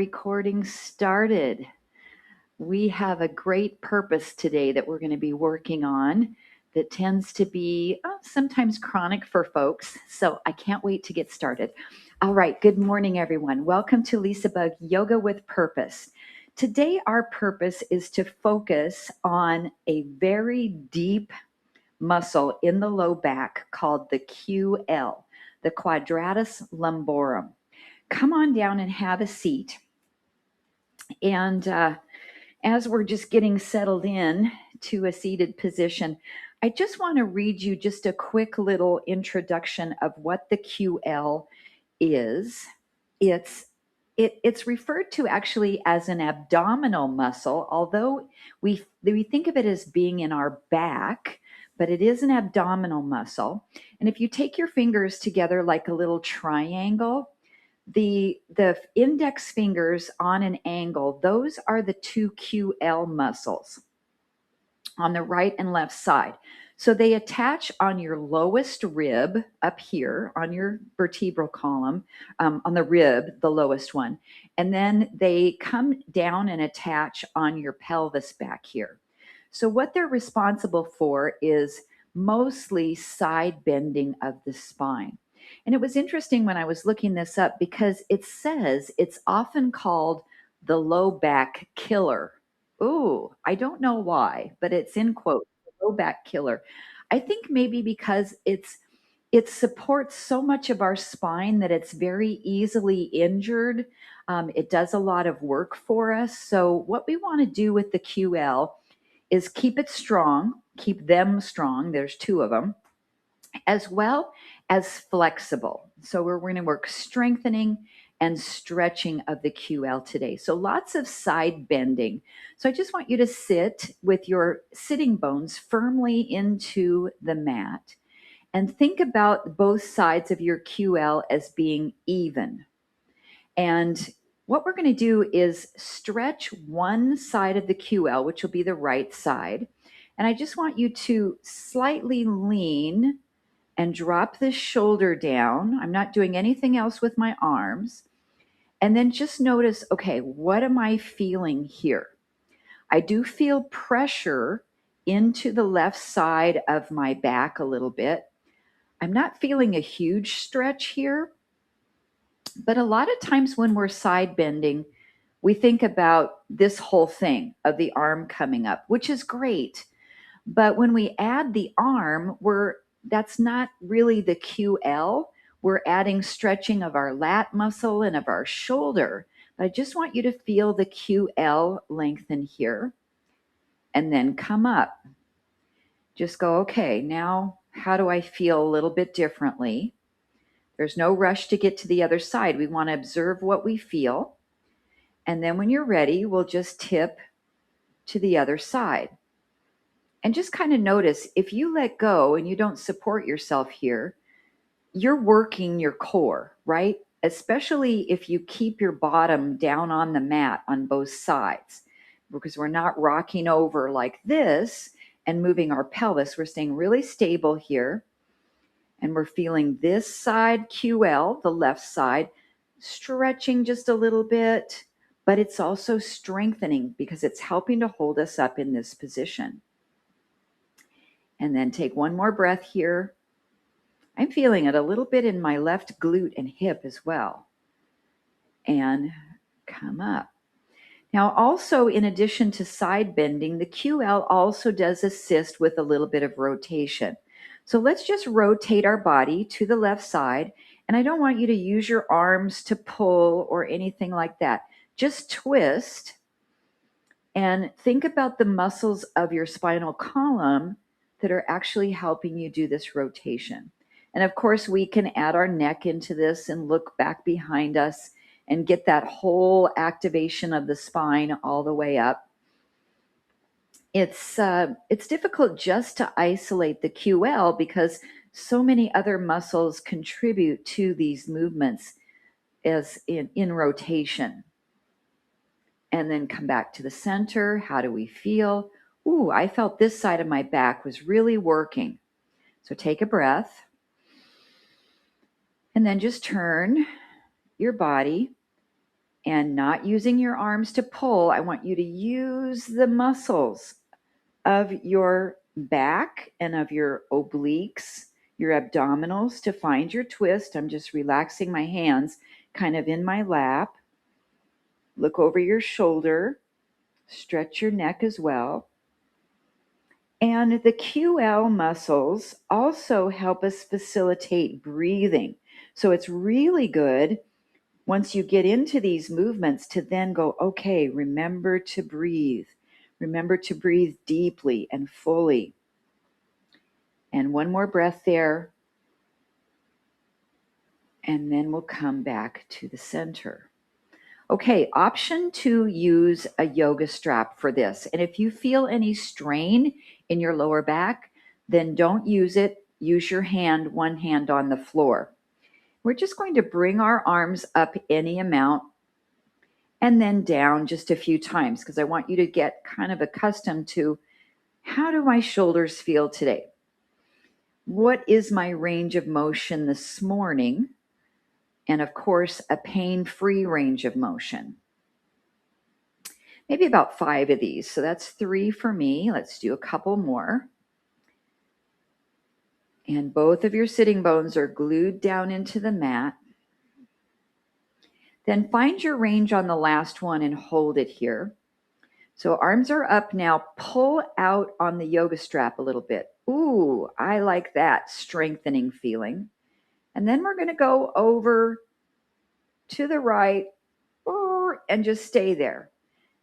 recording started. We have a great purpose today that we're going to be working on that tends to be sometimes chronic for folks. So I can't wait to get started. All right, good morning, everyone. Welcome to LisaBug Yoga with Purpose. Today, our purpose is to focus on a very deep muscle in the low back called the QL, the Quadratus Lumborum. Come on down and have a seat. And as we're just getting settled in to a seated position, I just want to read you just a quick little introduction of what the QL is. It's referred to actually as an abdominal muscle, although we think of it as being in our back, but it is an abdominal muscle. And if you take your fingers together like a little triangle, the index fingers on an angle, those are the two QL muscles on the right and left side. So they attach on your lowest rib up here on your vertebral column, on the rib, the lowest one. And then they come down and attach on your pelvis back here. So what they're responsible for is mostly side bending of the spine. And it was interesting when I was looking this up because it says it's often called the low back killer. Ooh, I don't know why, but it's in quotes, the low back killer. I think maybe because it supports so much of our spine that it's very easily injured. It does a lot of work for us. So what we want to do with the QL is keep it strong, keep them strong. There's two of them, as well as flexible. So we're going to work strengthening and stretching of the QL today. So lots of side bending. So I just want you to sit with your sitting bones firmly into the mat and think about both sides of your QL as being even. And what we're going to do is stretch one side of the QL, which will be the right side. And I just want you to slightly lean and drop the shoulder down. I'm not doing anything else with my arms. And then just notice, okay, what am I feeling here? I do feel pressure into the left side of my back a little bit. I'm not feeling a huge stretch here, but a lot of times when we're side bending, we think about this whole thing of the arm coming up, which is great. But when we add the arm, that's not really the QL. We're adding stretching of our lat muscle and of our shoulder. But I just want you to feel the QL lengthen here and then come up. Just go, okay, now how do I feel a little bit differently? There's no rush to get to the other side. We want to observe what we feel. And then when you're ready, we'll just tip to the other side. And just kind of notice if you let go and you don't support yourself here, you're working your core, right? Especially if you keep your bottom down on the mat on both sides, because we're not rocking over like this and moving our pelvis. We're staying really stable here. And we're feeling this side QL, the left side, stretching just a little bit, but it's also strengthening because it's helping to hold us up in this position. And then take one more breath here. I'm feeling it a little bit in my left glute and hip as well. And come up. Now, also, in addition to side bending, the QL also does assist with a little bit of rotation. So let's just rotate our body to the left side. And I don't want you to use your arms to pull or anything like that. Just twist and think about the muscles of your spinal column that are actually helping you do this rotation. And of course, we can add our neck into this and look back behind us and get that whole activation of the spine all the way up. It's difficult just to isolate the QL because so many other muscles contribute to these movements as in rotation. And then come back to the center. How do we feel? Ooh, I felt this side of my back was really working. So take a breath. And then just turn your body And not using your arms to pull, I want you to use the muscles of your back and of your obliques, your abdominals to find your twist. I'm just relaxing my hands kind of in my lap. Look over your shoulder, stretch your neck as well. And the QL muscles also help us facilitate breathing. So it's really good once you get into these movements to then go, okay, remember to breathe. Remember to breathe deeply and fully. And one more breath there. And then we'll come back to the center. Okay, option 2, use a yoga strap for this. And if you feel any strain in your lower back, then don't use it. Use your hand, one hand on the floor. We're just going to bring our arms up any amount and then down just a few times because I want you to get kind of accustomed to, how do my shoulders feel today? What is my range of motion this morning? And of course, a pain-free range of motion. Maybe about 5 of these. So that's 3 for me. Let's do a couple more. And both of your sitting bones are glued down into the mat. Then find your range on the last one and hold it here. So arms are up now. Pull out on the yoga strap a little bit. Ooh, I like that strengthening feeling. And then we're going to go over to the right and just stay there.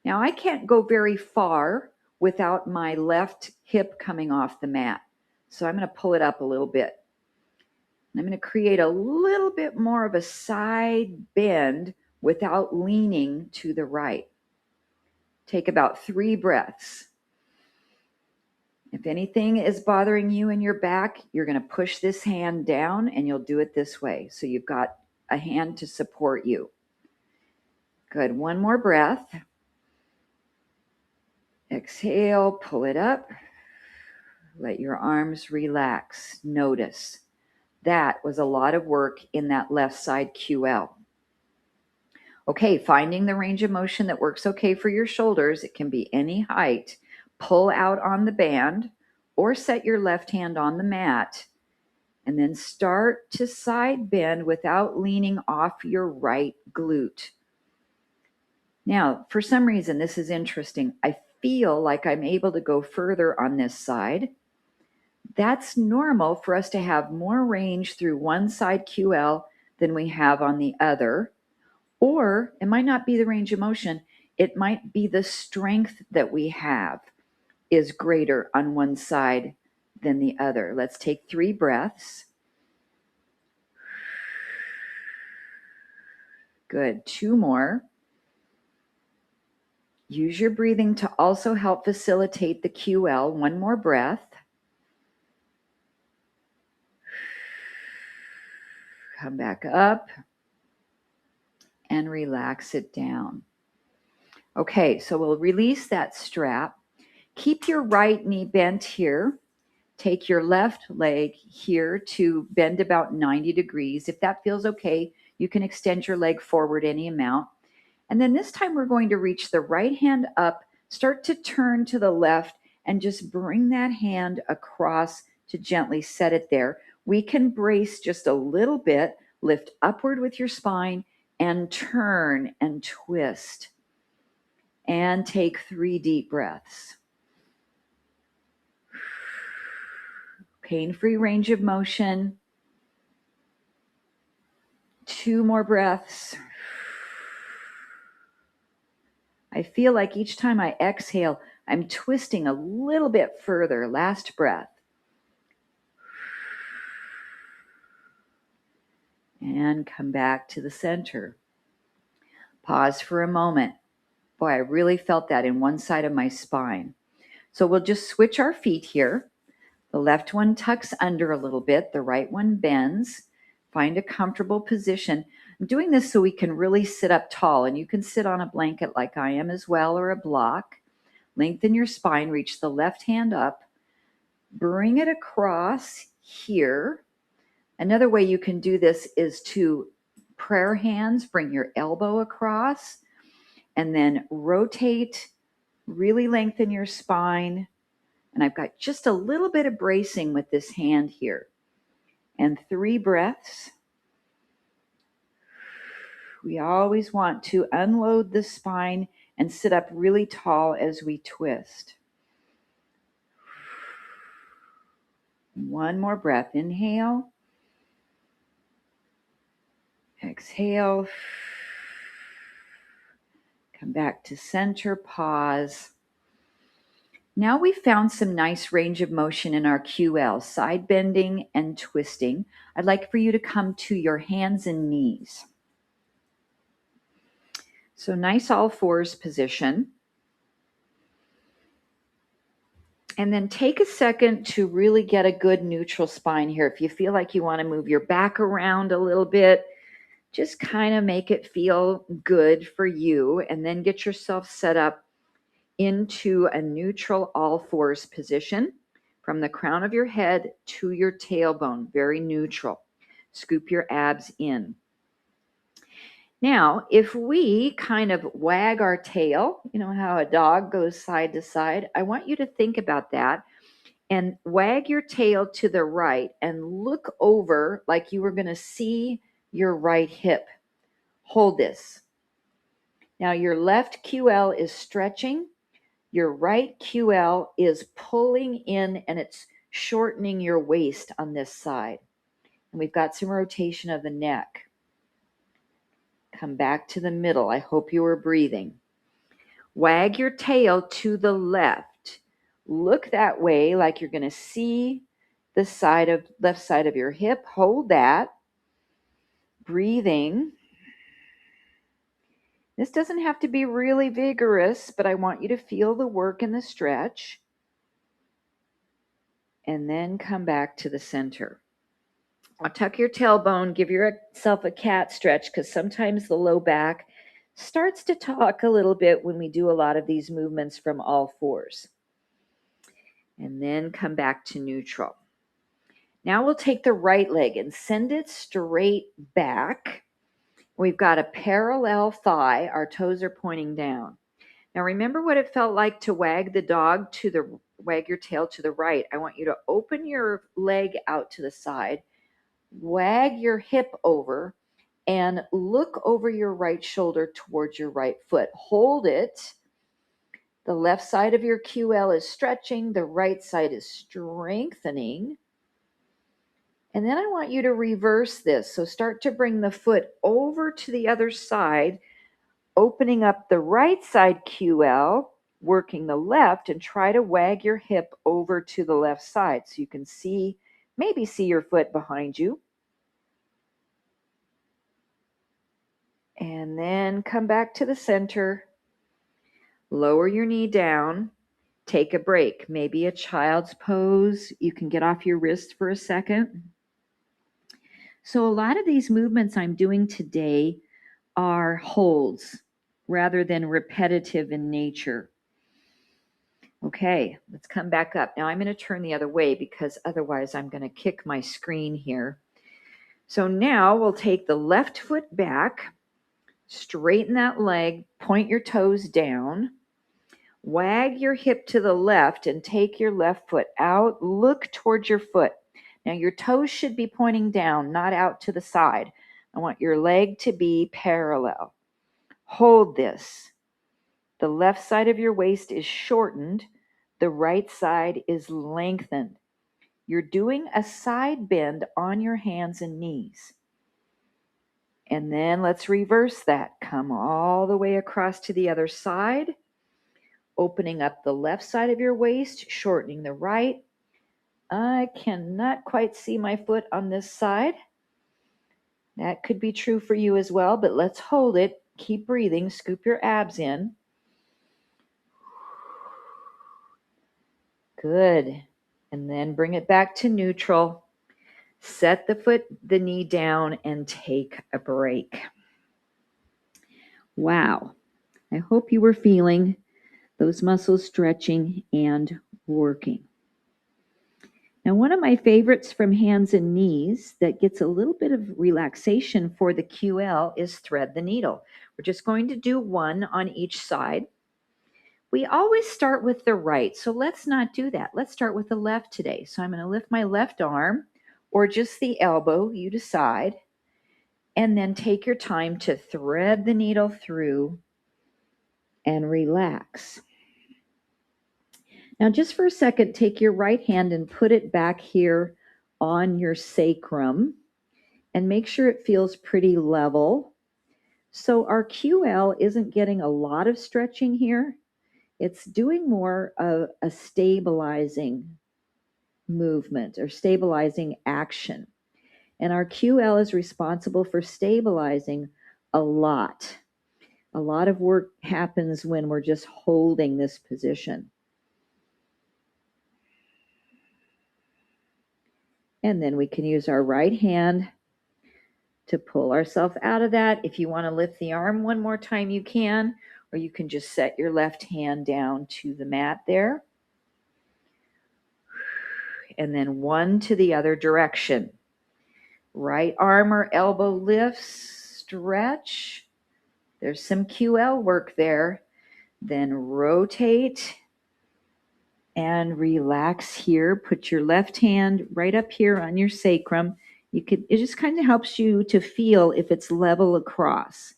Now I can't go very far without my left hip coming off the mat. So I'm going to pull it up a little bit. I'm going to create a little bit more of a side bend without leaning to the right. Take about 3 breaths. If anything is bothering you in your back, you're going to push this hand down and you'll do it this way. So you've got a hand to support you. Good. One more breath. Exhale, pull it up. Let your arms relax. Notice. That was a lot of work in that left side QL. Okay, finding the range of motion that works okay for your shoulders. It can be any height. Pull out on the band or set your left hand on the mat and then start to side bend without leaning off your right glute. Now, for some reason, this is interesting. I feel like I'm able to go further on this side. That's normal for us to have more range through one side QL than we have on the other. Or it might not be the range of motion. It might be the strength that we have is greater on one side than the other. Let's take 3 breaths. Good. 2 more. Use your breathing to also help facilitate the QL. 1 more breath. Come back up and relax it down. Okay, so we'll release that strap. Keep your right knee bent here. Take your left leg here to bend about 90 degrees. If that feels okay, you can extend your leg forward any amount. And then this time we're going to reach the right hand up, start to turn to the left, and just bring that hand across to gently set it there. We can brace just a little bit, lift upward with your spine, and turn and twist. And take 3 deep breaths. Pain-free range of motion. 2 more breaths. I feel like each time I exhale, I'm twisting a little bit further. Last breath. And come back to the center. Pause for a moment. Boy, I really felt that in one side of my spine. So we'll just switch our feet here. The left one tucks under a little bit. The right one bends. Find a comfortable position. I'm doing this so we can really sit up tall, and you can sit on a blanket like I am as well, or a block. Lengthen your spine. Reach the left hand up. Bring it across here. Another way you can do this is to prayer hands, bring your elbow across, and then rotate, really lengthen your spine. And I've got just a little bit of bracing with this hand here. And 3 breaths. We always want to unload the spine and sit up really tall as we twist. 1 more breath. Inhale. Exhale. Come back to center. Pause. Now we've found some nice range of motion in our QL, side bending and twisting. I'd like for you to come to your hands and knees. So nice all fours position. And then take a second to really get a good neutral spine here. If you feel like you want to move your back around a little bit, just kind of make it feel good for you, and then get yourself set up into a neutral all fours position from the crown of your head to your tailbone, very neutral. Scoop your abs in. Now, if we kind of wag our tail, you know how a dog goes side to side, I want you to think about that and wag your tail to the right and look over like you were going to see your right hip. Hold this. Now your left QL is stretching. Your right QL is pulling in, and it's shortening your waist on this side. And we've got some rotation of the neck. Come back to the middle. I hope you are breathing. Wag your tail to the left. Look that way like you're going to see the left side of your hip. Hold that. Breathing. This doesn't have to be really vigorous, but I want you to feel the work and the stretch. And then come back to the center. Now tuck your tailbone, give yourself a cat stretch, because sometimes the low back starts to talk a little bit when we do a lot of these movements from all fours. And then come back to neutral. Now we'll take the right leg and send it straight back. We've got a parallel thigh. Our toes are pointing down. Now remember what it felt like to wag your tail to the right. I want you to open your leg out to the side, wag your hip over, and look over your right shoulder towards your right foot. Hold it. The left side of your QL is stretching. The right side is strengthening. And then I want you to reverse this. So start to bring the foot over to the other side, opening up the right side QL, working the left, and try to wag your hip over to the left side so you can maybe see your foot behind you. And then come back to the center. Lower your knee down. Take a break, maybe a child's pose. You can get off your wrist for a second. So a lot of these movements I'm doing today are holds rather than repetitive in nature. Okay, let's come back up. Now I'm going to turn the other way because otherwise I'm going to kick my screen here. So now we'll take the left foot back, straighten that leg, point your toes down, wag your hip to the left and take your left foot out, look towards your foot. Now your toes should be pointing down, not out to the side. I want your leg to be parallel. Hold this. The left side of your waist is shortened. The right side is lengthened. You're doing a side bend on your hands and knees. And then let's reverse that. Come all the way across to the other side, opening up the left side of your waist, shortening the right. I cannot quite see my foot on this side. That could be true for you as well, but let's hold it. Keep breathing. Scoop your abs in. Good. And then bring it back to neutral. Set the knee down and take a break. Wow. I hope you were feeling those muscles stretching and working. Now, one of my favorites from hands and knees that gets a little bit of relaxation for the QL is thread the needle. We're just going to do one on each side. We always start with the right, so let's not do that. Let's start with the left today. So I'm going to lift my left arm or just the elbow, you decide, and then take your time to thread the needle through and relax. Now, just for a second, take your right hand and put it back here on your sacrum and make sure it feels pretty level. So our QL isn't getting a lot of stretching here. It's doing more of a stabilizing movement or stabilizing action. And our QL is responsible for stabilizing a lot. A lot of work happens when we're just holding this position. And then we can use our right hand to pull ourselves out of that. If you want to lift the arm one more time, you can, or you can just set your left hand down to the mat there. And then one to the other direction. Right arm or elbow lifts, stretch. There's some QL work there. Then rotate and relax here. Put your left hand right up here on your sacrum. It just kind of helps you to feel if it's level across.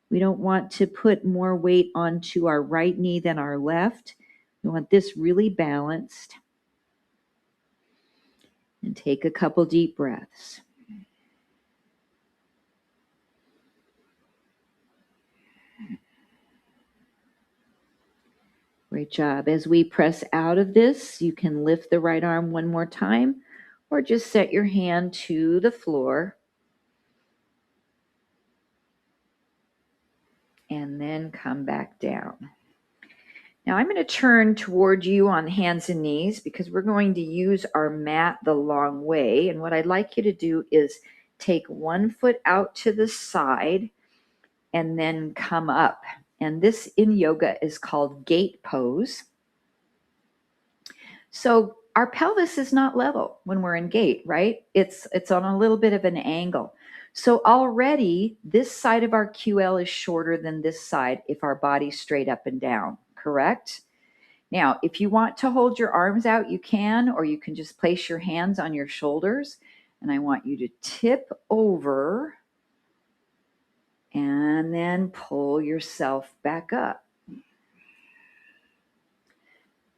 We don't want to put more weight onto our right knee than our left. We want this really balanced. And take a couple deep breaths. Great job. As we press out of this, you can lift the right arm one more time or just set your hand to the floor. And then come back down. Now I'm going to turn toward you on hands and knees because we're going to use our mat the long way. And what I'd like you to do is take one foot out to the side and then come up. And this in yoga is called gate pose. So our pelvis is not level when we're in gate, right? It's on a little bit of an angle. So already this side of our QL is shorter than this side if our body's straight up and down, correct? Now, if you want to hold your arms out, you can, or you can just place your hands on your shoulders. And I want you to tip over and then pull yourself back up.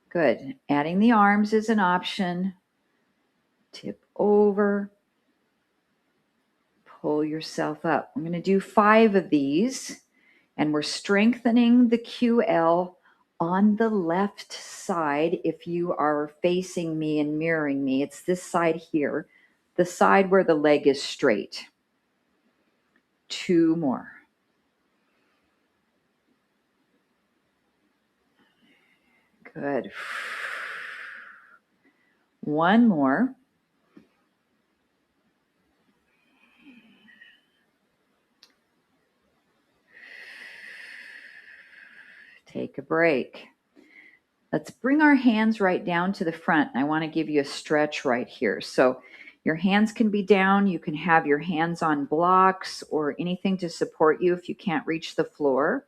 Good. Adding the arms is an option. Tip over. Pull yourself up. I'm going to do 5 of these, and we're strengthening the QL on the left side. If you are facing me and mirroring me, it's this side here, the side where the leg is straight. 2 more. Good. 1 more. Take a break. Let's bring our hands right down to the front. I want to give you a stretch right here. So your hands can be down. You can have your hands on blocks or anything to support you if you can't reach the floor.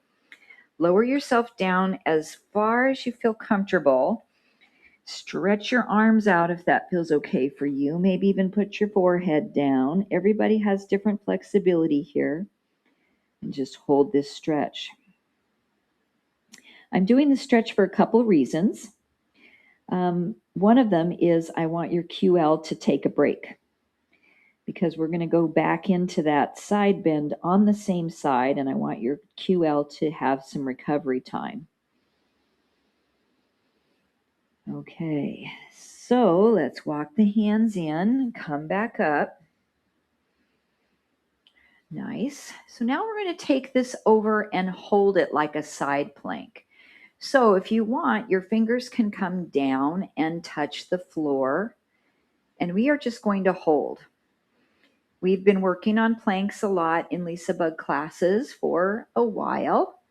Lower yourself down as far as you feel comfortable. Stretch your arms out if that feels okay for you. Maybe even put your forehead down. Everybody has different flexibility here. And just hold this stretch. I'm doing the stretch for a couple of reasons. One of them is I want your QL to take a break because we're going to go back into that side bend on the same side, and I want your QL to have some recovery time. Okay, so let's walk the hands in, come back up. Nice. So now we're going to take this over and hold it like a side plank. So if you want, your fingers can come down and touch the floor, and we are just going to hold. We've been working on planks a lot in LisaBug classes for a while.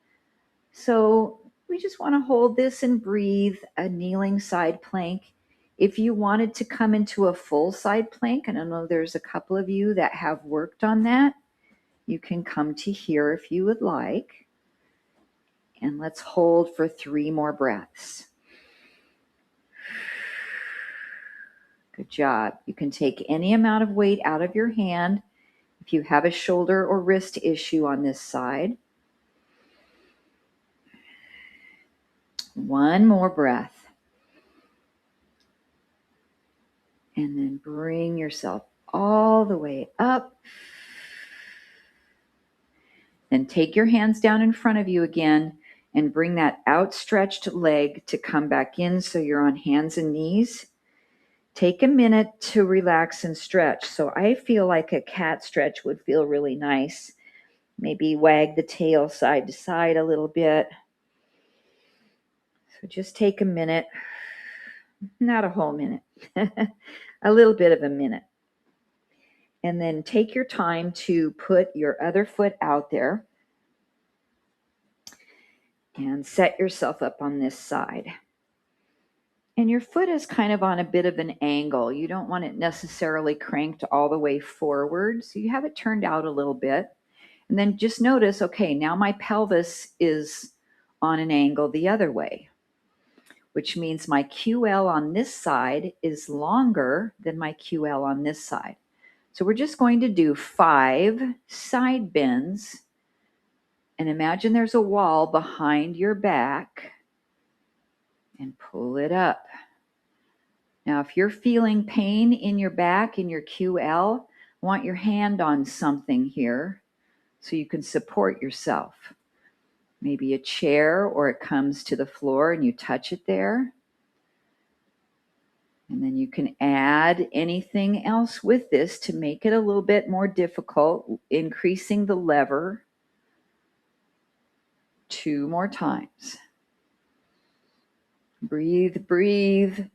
So we just want to hold this and breathe, a kneeling side plank. If you wanted to come into a full side plank, and I know there's a couple of you that have worked on that, you can come to here if you would like. And let's hold for 3 more breaths. Good job. You can take any amount of weight out of your hand if you have a shoulder or wrist issue on this side. 1 more breath. And then bring yourself all the way up. Then take your hands down in front of you again and bring that outstretched leg to come back in so you're on hands and knees. Take a minute to relax and stretch. So I feel like a cat stretch would feel really nice. Maybe wag the tail side to side a little bit. So just take a minute, not a whole minute, a little bit of a minute. And then take your time to put your other foot out there and set yourself up on this side. And your foot is kind of on a bit of an angle. You don't want it necessarily cranked all the way forward. So you have it turned out a little bit. And then just notice, okay, now my pelvis is on an angle the other way, which means my QL on this side is longer than my QL on this side. So we're just going to do 5 side bends. And imagine there's a wall behind your back and pull it up. Now, if you're feeling pain in your back, in your QL, want your hand on something here so you can support yourself. Maybe a chair, or it comes to the floor and you touch it there. And then you can add anything else with this to make it a little bit more difficult, increasing the lever. 2 more times. Breathe, breathe.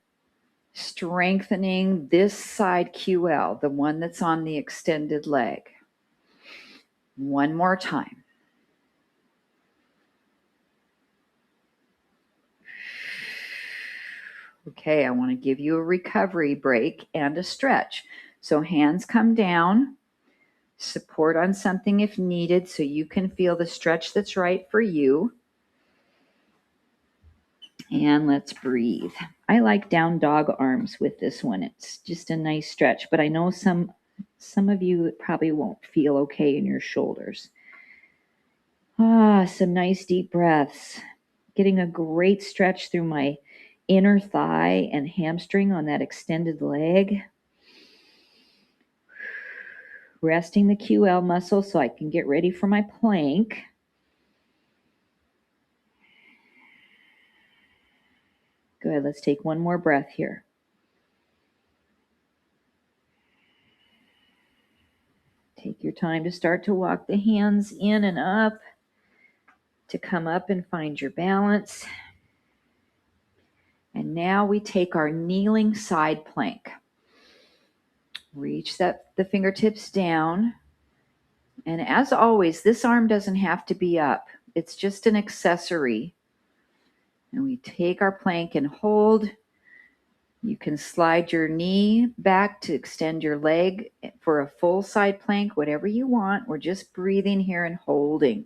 Strengthening this side QL, the one that's on the extended leg. 1 more time. Okay, I want to give you a recovery break and a stretch. So hands come down, support on something if needed so you can feel the stretch that's right for you. And let's breathe. I like down dog arms with this one. It's just a nice stretch, but I know some of you probably won't feel okay in your shoulders. Some nice deep breaths. Getting a great stretch through my inner thigh and hamstring on that extended leg. Resting the QL muscle so I can get ready for my plank. Good, let's take 1 more breath here. Take your time to start to walk the hands in and up, to come up and find your balance. And now we take our kneeling side plank. Reach the fingertips down. And as always, this arm doesn't have to be up. It's just an accessory. And we take our plank and hold. You can slide your knee back to extend your leg for a full side plank, whatever you want. We're just breathing here and holding.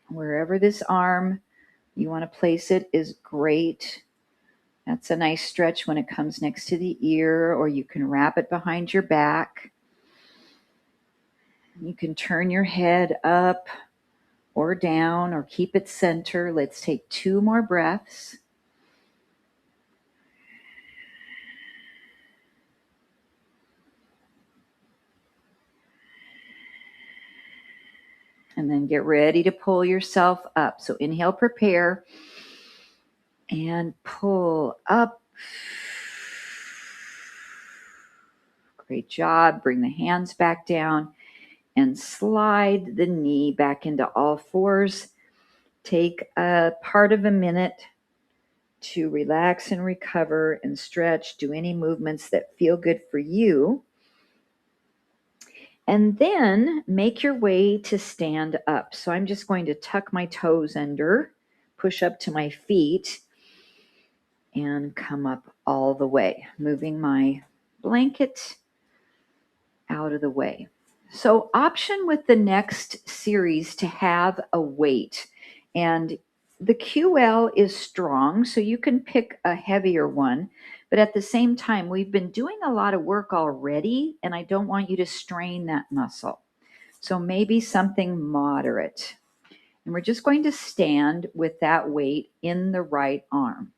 Wherever this arm you want to place it is great. That's a nice stretch when it comes next to the ear, or you can wrap it behind your back. You can turn your head up or down or keep it center. Let's take 2 more breaths. And then get ready to pull yourself up. So inhale, prepare, and pull up. Great job. Bring the hands back down and slide the knee back into all fours. Take a part of a minute to relax and recover and stretch. Do any movements that feel good for you. And then make your way to stand up. So I'm just going to tuck my toes under, push up to my feet and come up all the way, moving my blanket out of the way. So option with the next series to have a weight, and the QL is strong, so you can pick a heavier one, but at the same time, we've been doing a lot of work already, and I don't want you to strain that muscle. So maybe something moderate. And we're just going to stand with that weight in the right arm.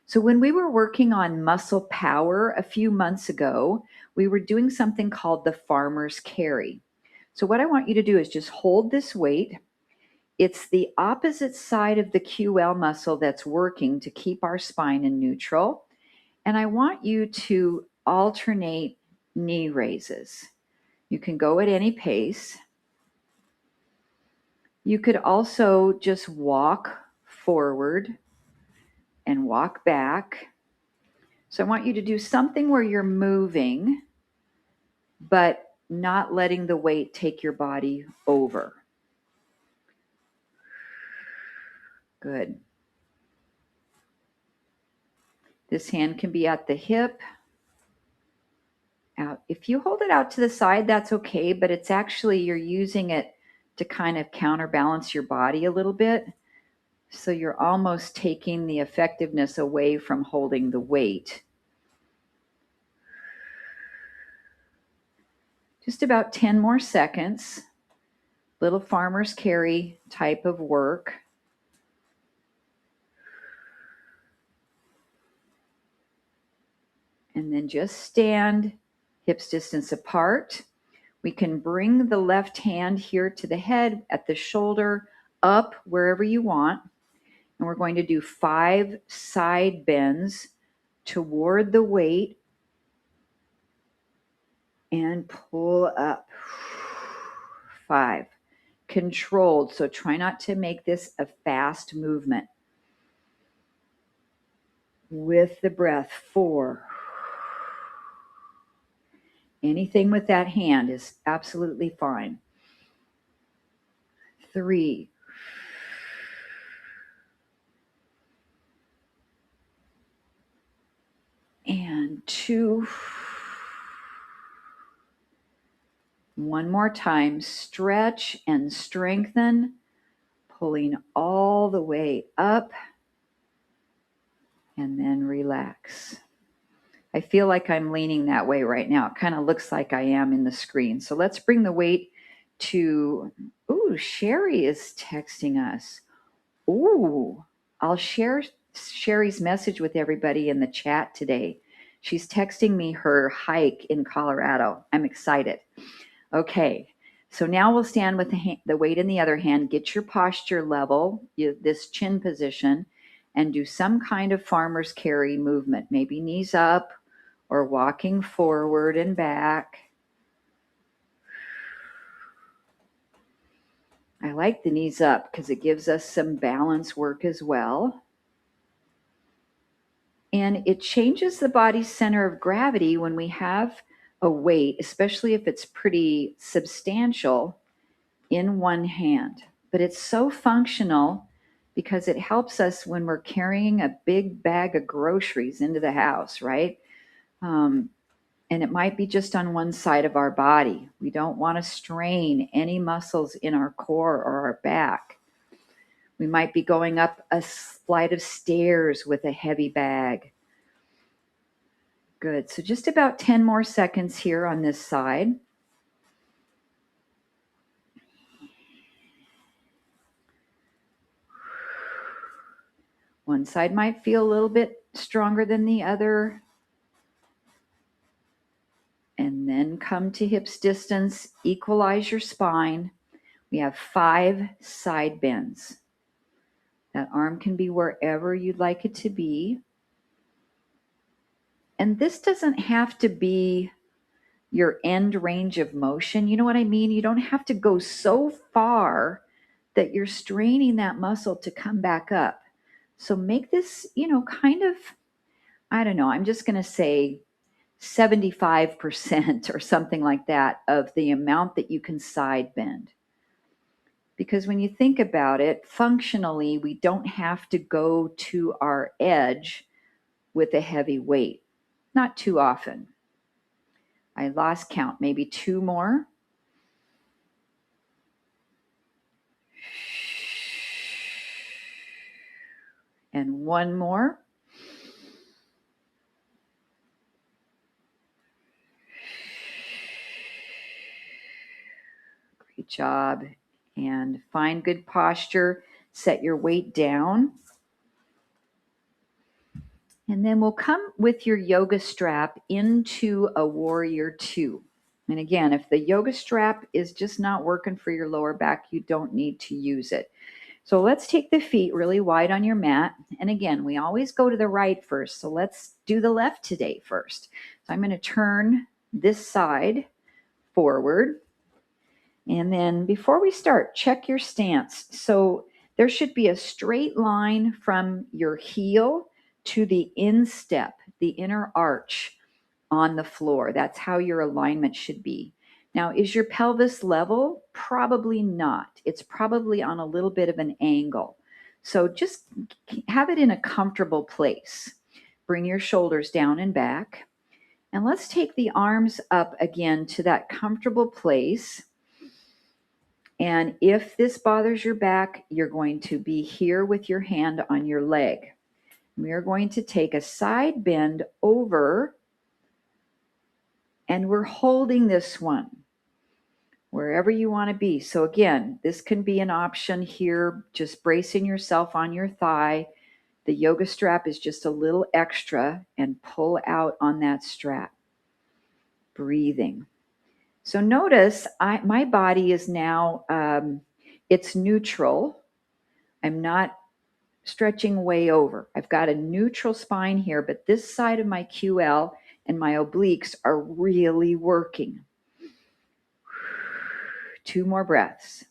So when we were working on muscle power a few months ago, we were doing something called the farmer's carry. So what I want you to do is just hold this weight. It's the opposite side of the QL muscle that's working to keep our spine in neutral. And I want you to alternate knee raises. You can go at any pace. You could also just walk forward and walk back. So I want you to do something where you're moving, but not letting the weight take your body over. Good. This hand can be at the hip. Out. If you hold it out to the side, that's okay, but it's actually, you're using it to kind of counterbalance your body a little bit. So you're almost taking the effectiveness away from holding the weight. Just about 10 more seconds. Little farmer's carry type of work. And then just stand hips distance apart. We can bring the left hand here to the head, at the shoulder, up wherever you want. And we're going to do 5 side bends toward the weight and pull up. 5. Controlled, so try not to make this a fast movement. With the breath, 4. Anything with that hand is absolutely fine. 3. And 2. One more time, stretch and strengthen, pulling all the way up, and then relax. I feel like I'm leaning that way right now. It kind of looks like I am in the screen. So let's bring the weight to, ooh, Sherry is texting us. Ooh, I'll share Sherry's message with everybody in the chat today. She's texting me her hike in Colorado. I'm excited. Okay, so now we'll stand with the weight in the other hand. Get your posture level, this chin position, and do some kind of farmer's carry movement. Maybe knees up or walking forward and back. I like the knees up because it gives us some balance work as well. And it changes the body's center of gravity when we have a weight, especially if it's pretty substantial, in one hand. But it's so functional because it helps us when we're carrying a big bag of groceries into the house, right? And it might be just on one side of our body. We don't want to strain any muscles in our core or our back. We might be going up a flight of stairs with a heavy bag. Good. So just about 10 more seconds here on this side. One side might feel a little bit stronger than the other. And then come to hips distance, equalize your spine. We have 5 side bends. That arm can be wherever you'd like it to be. And this doesn't have to be your end range of motion. You know what I mean? You don't have to go so far that you're straining that muscle to come back up. So make this, kind of, I don't know, I'm just going to say 75% or something like that of the amount that you can side bend. Because when you think about it, functionally, we don't have to go to our edge with a heavy weight. Not too often. I lost count, maybe 2 more. And 1 more. Great job. And find good posture. Set your weight down. And then we'll come with your yoga strap into a warrior 2. And again, if the yoga strap is just not working for your lower back, you don't need to use it. So let's take the feet really wide on your mat. And again, we always go to the right first. So let's do the left today first. So I'm going to turn this side forward. And then before we start, check your stance. So there should be a straight line from your heel to the instep, the inner arch on the floor. That's how your alignment should be. Now, is your pelvis level? Probably not. It's probably on a little bit of an angle. So just have it in a comfortable place. Bring your shoulders down and back. And let's take the arms up again to that comfortable place. And if this bothers your back, you're going to be here with your hand on your leg. We are going to take a side bend over, and we're holding this one wherever you want to be. So again, this can be an option here, just bracing yourself on your thigh. The yoga strap is just a little extra, and pull out on that strap. Breathing. So notice my body is now, it's neutral. I'm not stretching way over. I've got a neutral spine here, but this side of my QL and my obliques are really working. 2 more breaths.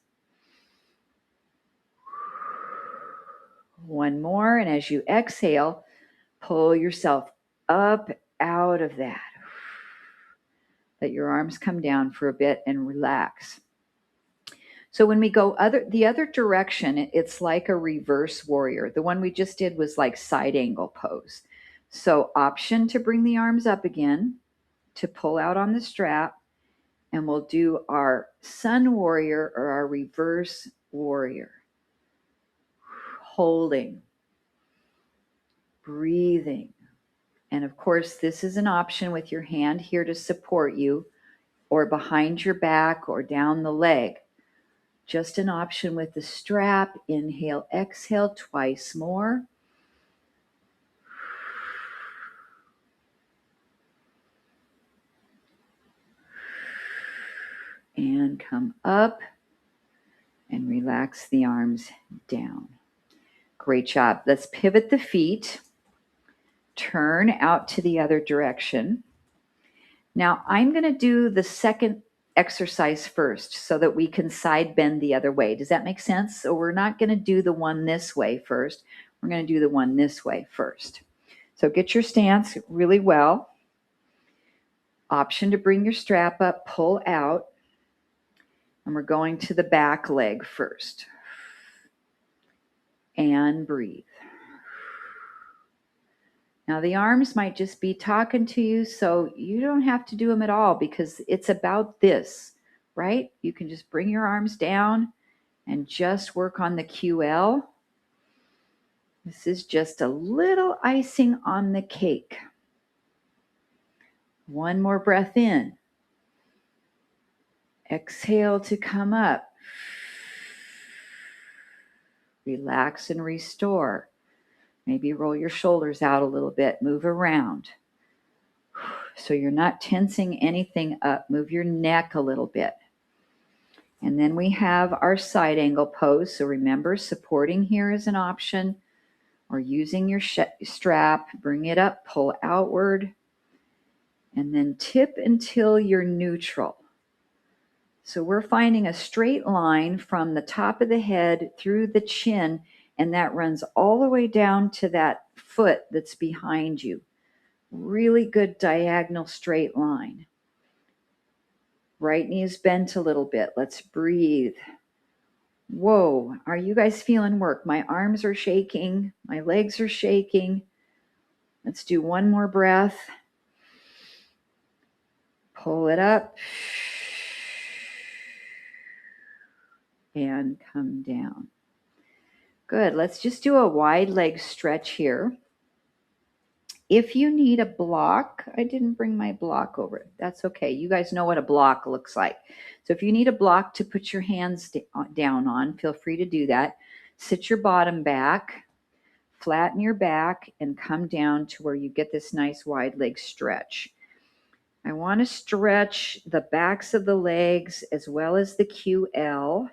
1 more, and as you exhale, pull yourself up out of that. Let your arms come down for a bit and relax. So when we go the other direction, it's like a reverse warrior. The one we just did was like side angle pose. So option to bring the arms up again, to pull out on the strap, and we'll do our sun warrior or our reverse warrior. Holding, breathing. And of course, this is an option with your hand here to support you, or behind your back or down the leg. Just an option with the strap. Inhale, exhale, twice more. And come up and relax the arms down. Great job. Let's pivot the feet. Turn out to the other direction. Now I'm going to do the second exercise first so that we can side bend the other way. Does that make sense? So we're not going to do the one this way first. We're going to do the one this way first. So get your stance really well. Option to bring your strap up, pull out. And we're going to the back leg first. And breathe. Now the arms might just be talking to you, so you don't have to do them at all because it's about this, right? You can just bring your arms down and just work on the QL. This is just a little icing on the cake. 1 more breath in. Exhale to come up. Relax and restore. Maybe roll your shoulders out a little bit, move around. So you're not tensing anything up. Move your neck a little bit. And then we have our side angle pose. So remember, supporting here is an option, or using your strap. Bring it up, pull outward, and then tip until you're neutral. So we're finding a straight line from the top of the head through the chin, and that runs all the way down to that foot that's behind you. Really good diagonal straight line. Right knee is bent a little bit. Let's breathe. Whoa, are you guys feeling work? My arms are shaking. My legs are shaking. Let's do one more breath. Pull it up. And come down. Good. Let's just do a wide leg stretch here. If you need a block, I didn't bring my block over. That's okay. You guys know what a block looks like. So if you need a block to put your hands down on, feel free to do that. Sit your bottom back, flatten your back, and come down to where you get this nice wide leg stretch. I want to stretch the backs of the legs as well as the QL.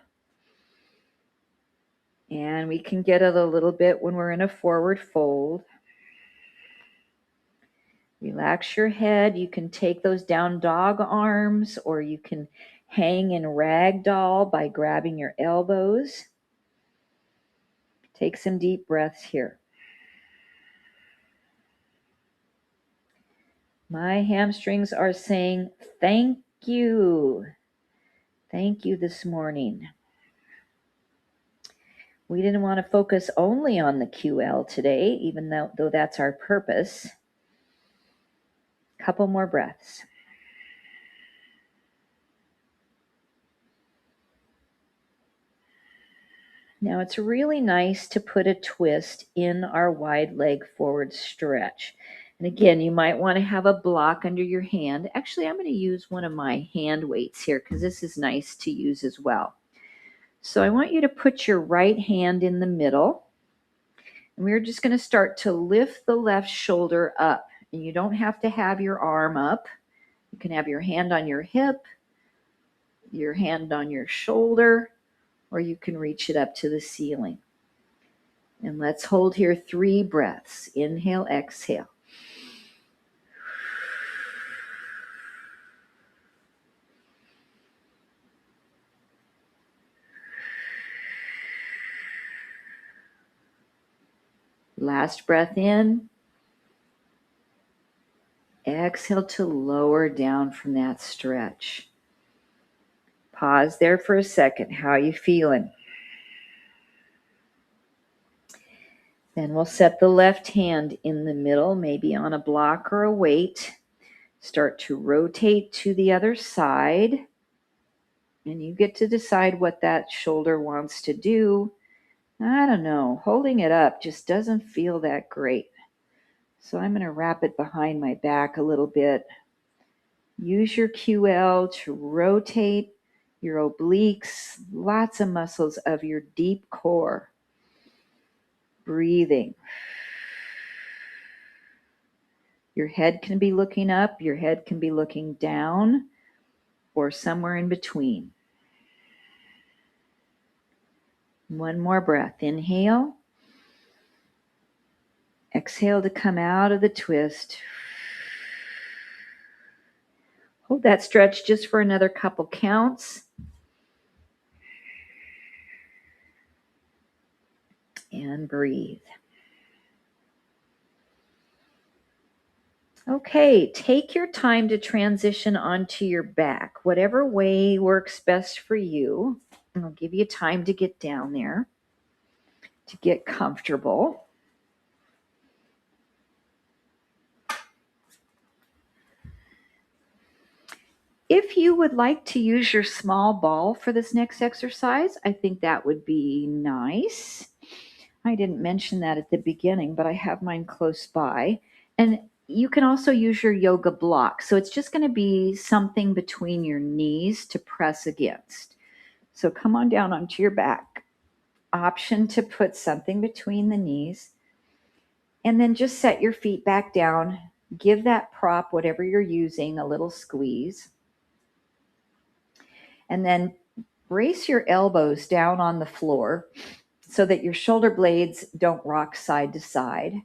And we can get it a little bit when we're in a forward fold. Relax your head. You can take those down dog arms, or you can hang in ragdoll by grabbing your elbows. Take some deep breaths here. My hamstrings are saying thank you. Thank you this morning. We didn't want to focus only on the QL today, even though that's our purpose. Couple more breaths. Now it's really nice to put a twist in our wide leg forward stretch. And again, you might want to have a block under your hand. Actually, I'm going to use one of my hand weights here because this is nice to use as well. So I want you to put your right hand in the middle. And we're just going to start to lift the left shoulder up. And you don't have to have your arm up. You can have your hand on your hip, your hand on your shoulder, or you can reach it up to the ceiling. And let's hold here 3 breaths. Inhale, exhale. Last breath in. Exhale to lower down from that stretch. Pause there for a second. How are you feeling? Then we'll set the left hand in the middle, maybe on a block or a weight. Start to rotate to the other side. And you get to decide what that shoulder wants to do. I don't know. Holding it up just doesn't feel that great. So I'm going to wrap it behind my back a little bit. Use your QL to rotate your obliques, lots of muscles of your deep core. Breathing. Your head can be looking up, your head can be looking down, or somewhere in between. One more breath. Inhale. Exhale to come out of the twist. Hold that stretch just for another couple counts. And breathe. Okay, take your time to transition onto your back, whatever way works best for you. I'll give you time to get down there, to get comfortable. If you would like to use your small ball for this next exercise, I think that would be nice. I didn't mention that at the beginning, but I have mine close by. And you can also use your yoga block. So it's just going to be something between your knees to press against. So come on down onto your back. Option to put something between the knees. And then just set your feet back down. Give that prop, whatever you're using, a little squeeze. And then brace your elbows down on the floor so that your shoulder blades don't rock side to side.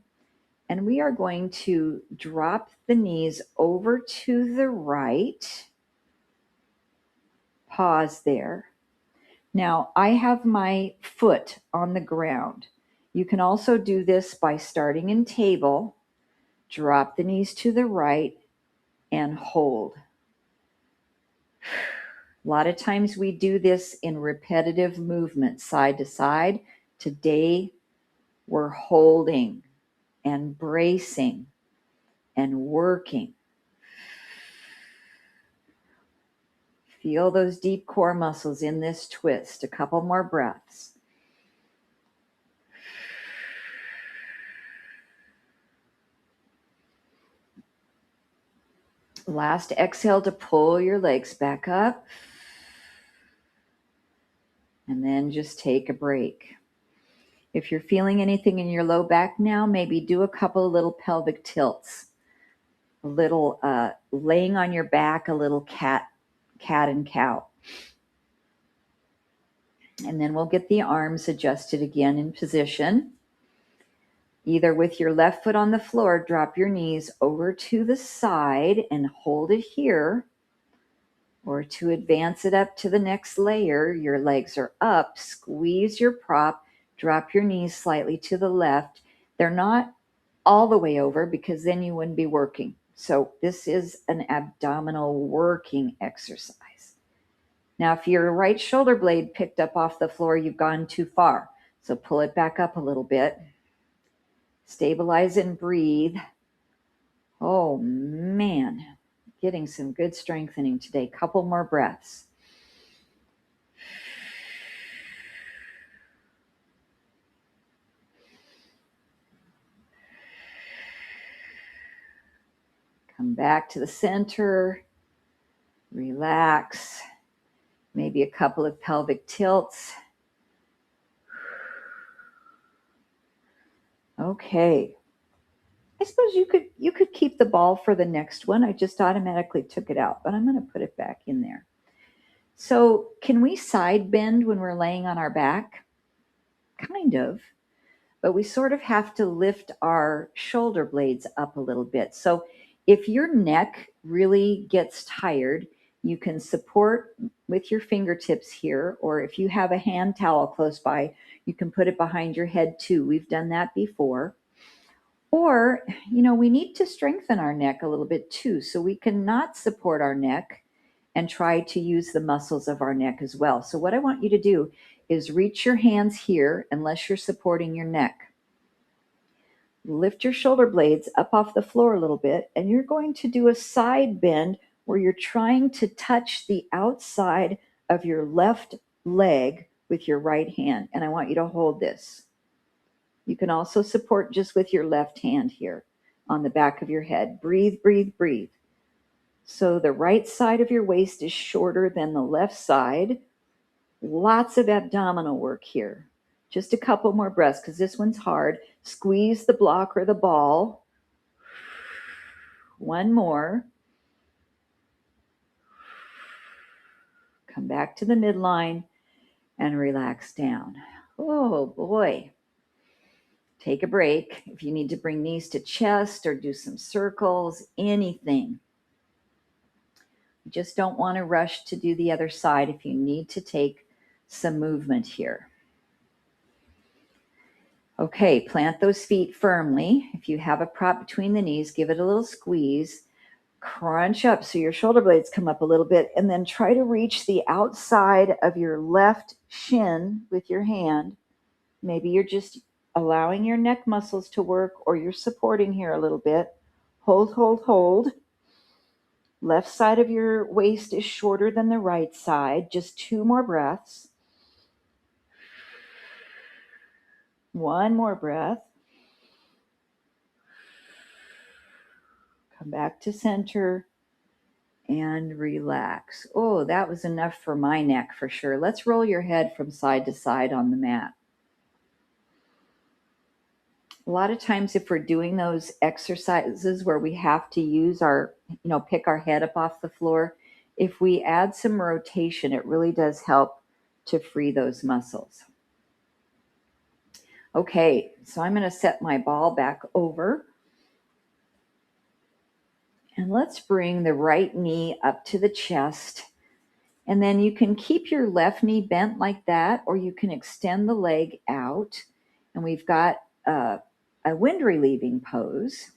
And we are going to drop the knees over to the right. Pause there. Now, I have my foot on the ground. You can also do this by starting in table, drop the knees to the right, and hold. A lot of times we do this in repetitive movements, side to side. Today, we're holding and bracing and working. Feel those deep core muscles in this twist. A couple more breaths. Last exhale to pull your legs back up. And then just take a break. If you're feeling anything in your low back now, maybe do a couple of little pelvic tilts. A little laying on your back, a little cat and cow. And then we'll get the arms adjusted again in position. Either with your left foot on the floor, drop your knees over to the side and hold it here. Or to advance it up to the next layer, your legs are up, squeeze your prop, drop your knees slightly to the left. They're not all the way over because then you wouldn't be working. So this is an abdominal working exercise. Now, if your right shoulder blade picked up off the floor, you've gone too far. So pull it back up a little bit. Stabilize and breathe. Oh man, getting some good strengthening today. Couple more breaths. Come back to the center. Relax. Maybe a couple of pelvic tilts. Okay. I suppose you could keep the ball for the next one. I just automatically took it out, but I'm going to put it back in there. So can we side bend when we're laying on our back? Kind of, but we sort of have to lift our shoulder blades up a little bit. So if your neck really gets tired, you can support with your fingertips here, or if you have a hand towel close by, you can put it behind your head too. We've done that before. Or, we need to strengthen our neck a little bit too, so we can not support our neck and try to use the muscles of our neck as well. So what I want you to do is reach your hands here unless you're supporting your neck. Lift your shoulder blades up off the floor a little bit, and you're going to do a side bend where you're trying to touch the outside of your left leg with your right hand. And I want you to hold this. You can also support just with your left hand here on the back of your head. Breathe, breathe, breathe. So the right side of your waist is shorter than the left side. Lots of abdominal work here. Just a couple more breaths because this one's hard. Squeeze the block or the ball. One more. Come back to the midline and relax down. Oh boy. Take a break. If you need to bring knees to chest or do some circles, anything. You just don't want to rush to do the other side if you need to take some movement here. Okay, plant those feet firmly. If you have a prop between the knees, give it a little squeeze. Crunch up so your shoulder blades come up a little bit, and then try to reach the outside of your left shin with your hand. Maybe you're just allowing your neck muscles to work, or you're supporting here a little bit. Hold, hold, hold. Left side of your waist is shorter than the right side. Just 2 more breaths. One more breath. Come back to center and relax. Oh, that was enough for my neck for sure. Let's roll your head from side to side on the mat. A lot of times if we're doing those exercises where we have to use our, pick our head up off the floor, if we add some rotation, it really does help to free those muscles. Okay, so I'm going to set my ball back over. And let's bring the right knee up to the chest. And then you can keep your left knee bent like that, or you can extend the leg out. And we've got a wind relieving pose.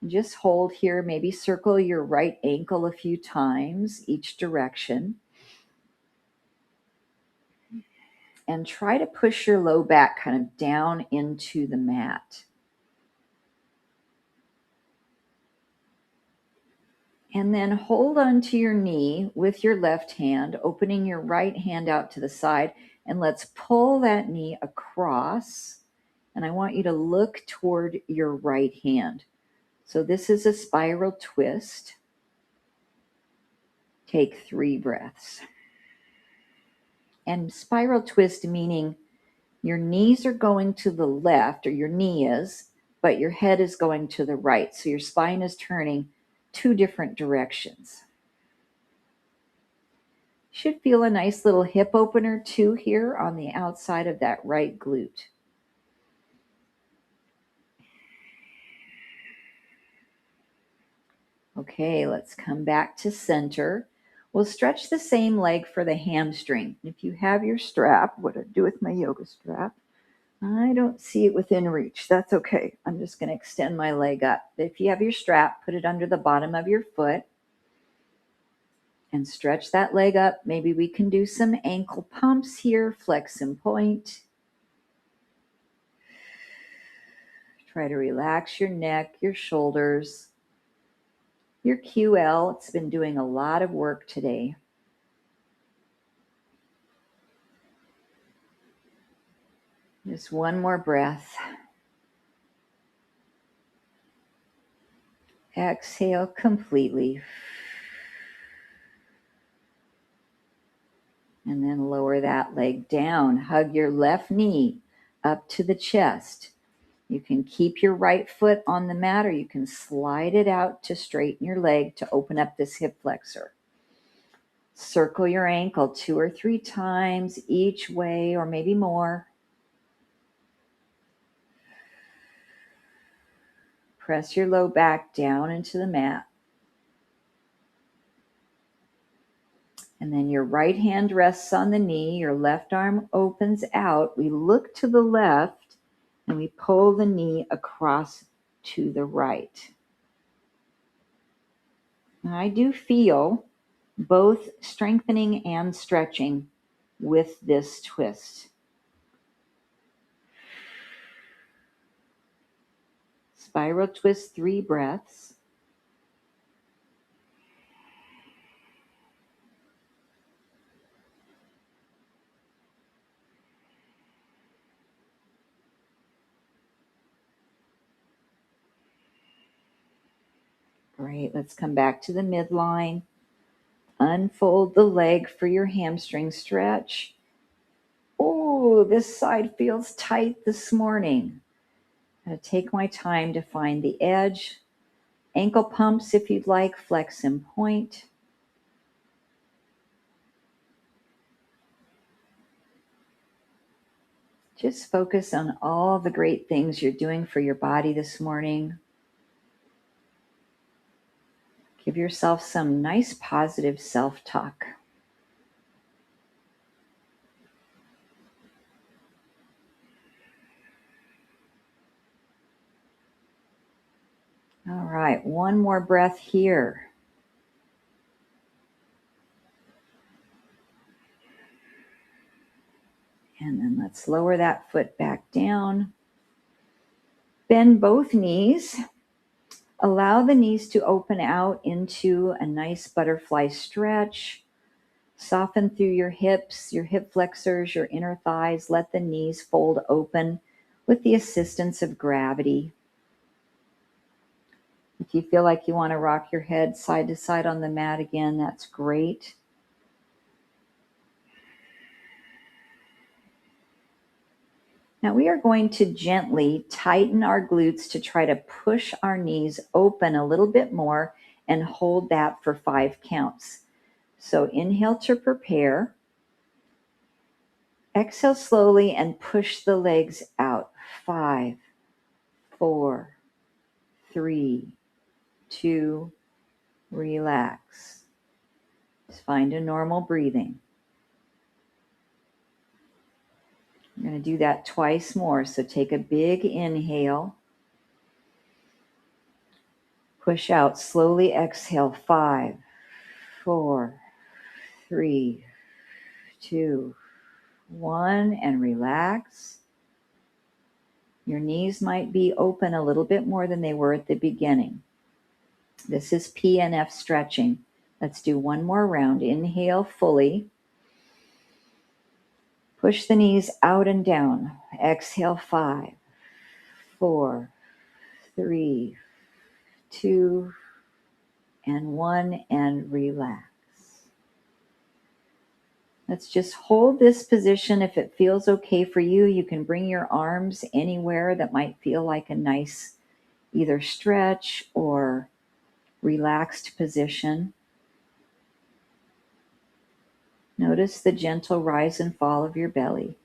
Just hold here, maybe circle your right ankle a few times each direction. and try to push your low back kind of down into the mat. And then hold onto your knee with your left hand, opening your right hand out to the side. And let's pull that knee across. And I want you to look toward your right hand. So this is a spiral twist. Take 3 breaths. And spiral twist meaning your knees are going to the left, or your knee is, but your head is going to the right. So your spine is turning 2 different directions. Should feel a nice little hip opener too here on the outside of that right glute. Okay, let's come back to center. We'll stretch the same leg for the hamstring. If you have your strap, what I do with my yoga strap, I don't see it within reach. That's okay. I'm just going to extend my leg up. If you have your strap, put it under the bottom of your foot and stretch that leg up. Maybe we can do some ankle pumps here, flex and point. Try to relax your neck, your shoulders, your QL. It's been doing a lot of work today. Just one more breath. Exhale completely. And then lower that leg down. Hug your left knee up to the chest. You can keep your right foot on the mat, or you can slide it out to straighten your leg to open up this hip flexor. Circle your ankle 2 or 3 times each way, or maybe more. Press your low back down into the mat. And then your right hand rests on the knee, your left arm opens out. We look to the left and we pull the knee across to the right. Now, I do feel both strengthening and stretching with this twist. Spiral twist, 3 breaths. Great, let's come back to the midline. Unfold the leg for your hamstring stretch. Oh, this side feels tight this morning. I'm going to take my time to find the edge. Ankle pumps if you'd like, flex and point. Just focus on all the great things you're doing for your body this morning. Give yourself some nice positive self-talk. All right, one more breath here. And then let's lower that foot back down. Bend both knees. Allow the knees to open out into a nice butterfly stretch. Soften through your hips, your hip flexors, your inner thighs. Let the knees fold open with the assistance of gravity. If you feel like you want to rock your head side to side on the mat again, that's great. Now we are going to gently tighten our glutes to try to push our knees open a little bit more and hold that for 5 counts. So inhale to prepare. Exhale slowly and push the legs out. 5, 4, 3, 2, relax. Just find a normal breathing. I'm going to do that twice more. So take a big inhale. Push out, slowly exhale. 5, 4, 3, 2, 1, and relax. Your knees might be open a little bit more than they were at the beginning. This is PNF stretching. Let's do one more round. Inhale fully. Push the knees out and down. Exhale, 5, 4, 3, 2, and 1, and relax. Let's just hold this position. If it feels okay for you, you can bring your arms anywhere that might feel like a nice either stretch or relaxed position. Notice the gentle rise and fall of your belly.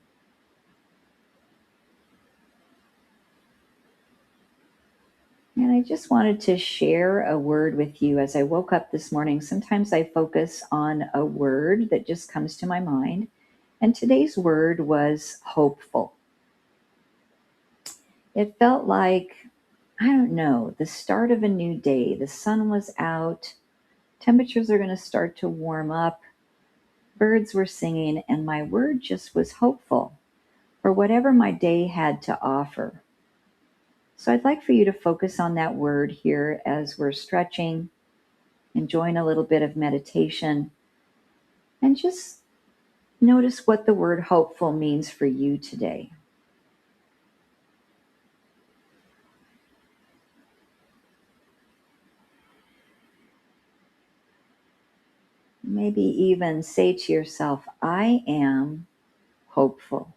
And I just wanted to share a word with you as I woke up this morning. Sometimes I focus on a word that just comes to my mind. And today's word was hopeful. It felt like, I don't know, the start of a new day. The sun was out. Temperatures are going to start to warm up. Birds were singing, and my word just was hopeful for whatever my day had to offer. So I'd like for you to focus on that word here as we're stretching, enjoying a little bit of meditation, and just notice what the word hopeful means for you today. Maybe even say to yourself, I am hopeful.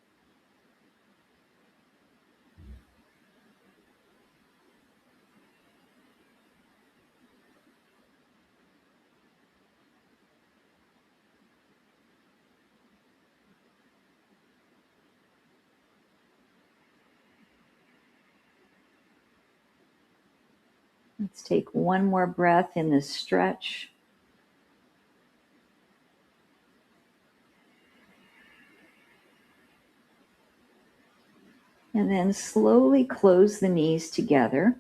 Let's take one more breath in this stretch. And then slowly close the knees together.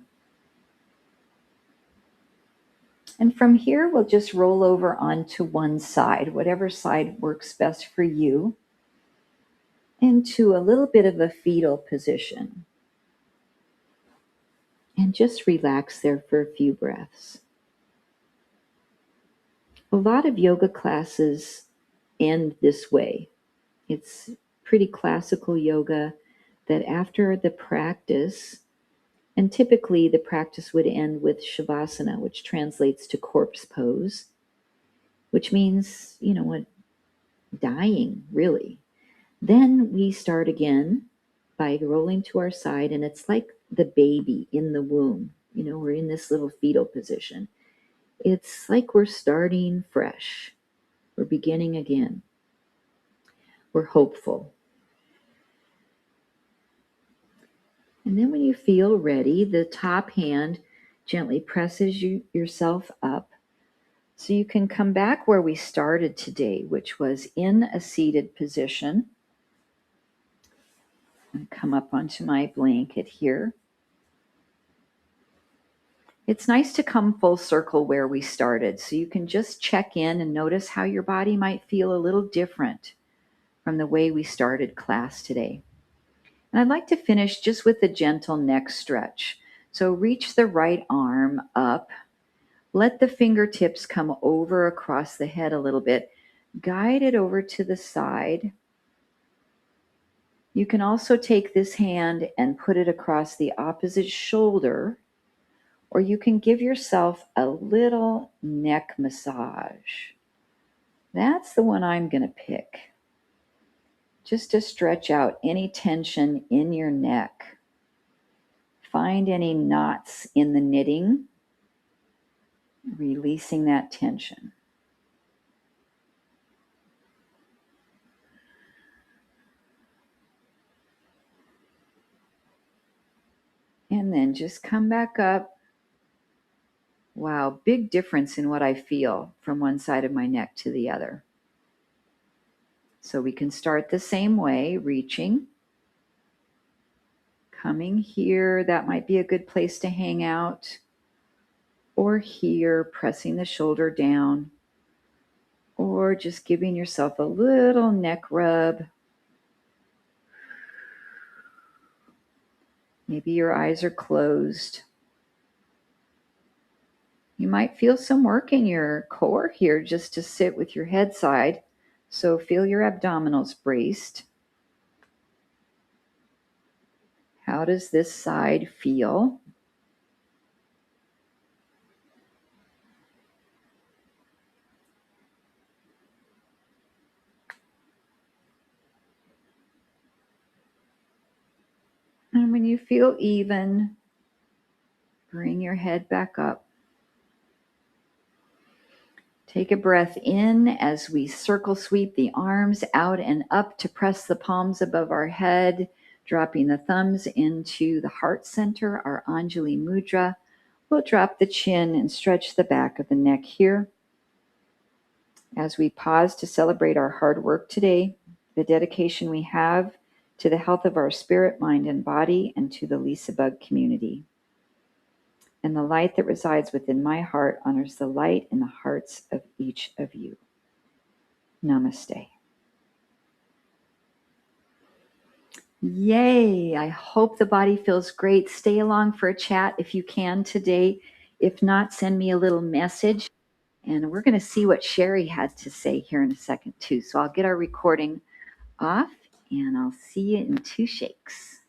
And from here, we'll just roll over onto one side, whatever side works best for you, into a little bit of a fetal position. And just relax there for a few breaths. A lot of yoga classes end this way. It's pretty classical yoga that after the practice, and typically the practice would end with shavasana, which translates to corpse pose, which means, what, dying, really. Then we start again by rolling to our side, and it's like the baby in the womb. We're in this little fetal position. It's like we're starting fresh. We're beginning again. We're hopeful. And then when you feel ready, the top hand gently presses yourself up so you can come back where we started today, which was in a seated position. And come up onto my blanket here. It's nice to come full circle where we started, so you can just check in and notice how your body might feel a little different from the way we started class today. And I'd like to finish just with a gentle neck stretch. So reach the right arm up. Let the fingertips come over across the head a little bit. Guide it over to the side. You can also take this hand and put it across the opposite shoulder, or you can give yourself a little neck massage. That's the one I'm going to pick, just to stretch out any tension in your neck. Find any knots in the knitting, releasing that tension. And then just come back up. Wow, big difference in what I feel from one side of my neck to the other. So we can start the same way, reaching, coming here. That might be a good place to hang out. Or here, pressing the shoulder down. Or just giving yourself a little neck rub. Maybe your eyes are closed. You might feel some work in your core here just to sit with your head side. So feel your abdominals braced. How does this side feel? And when you feel even, bring your head back up. Take a breath in as we circle sweep the arms out and up to press the palms above our head, dropping the thumbs into the heart center, our Anjali Mudra. We'll drop the chin and stretch the back of the neck here. As we pause to celebrate our hard work today, the dedication we have to the health of our spirit, mind, and body, and to the LisaBug community. And the light that resides within my heart honors the light in the hearts of each of you. Namaste. Yay! I hope the body feels great. Stay along for a chat if you can today. If not, send me a little message. And we're going to see what Sherry had to say here in a second, too. So I'll get our recording off, and I'll see you in 2 shakes.